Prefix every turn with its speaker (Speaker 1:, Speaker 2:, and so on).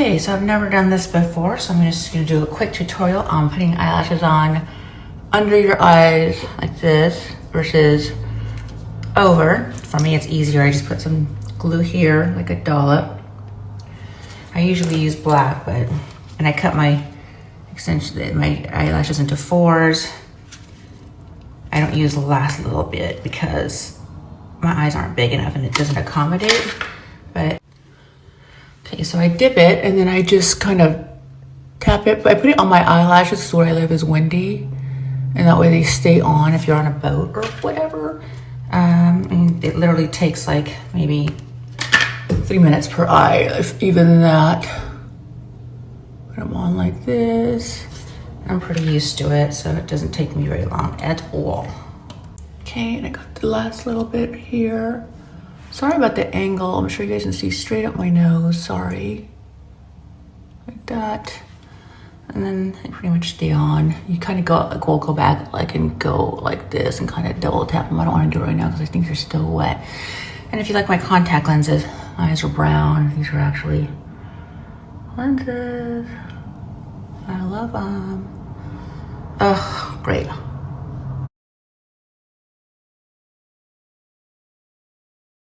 Speaker 1: Okay, so I've never done this before, so I'm just gonna do a quick tutorial on putting eyelashes on under your eyes like this versus over. For me, it's easier. I just put some glue here, like a dollop. I usually use black, and I cut my my eyelashes into 4s. I don't use the last little bit because my eyes aren't big enough and it doesn't accommodate, but okay, so I dip it and then I just kind of tap it. I put it on my eyelashes because where I live is windy, and that way they stay on if you're on a boat or whatever. And it literally takes like maybe 3 minutes per eye, if even that. Put them on like this. I'm pretty used to it, so it doesn't take me very long at all. Okay, and I got the last little bit here. Sorry about the angle. I'm sure you guys can see straight up my nose. Sorry. Like that. And then they pretty much stay on. You kind of go back like and go like this and kind of double tap them. I don't want to do it right now because I think they're still wet. And if you like my contact lenses, my eyes are brown. These are actually lenses. I love them. Oh, great.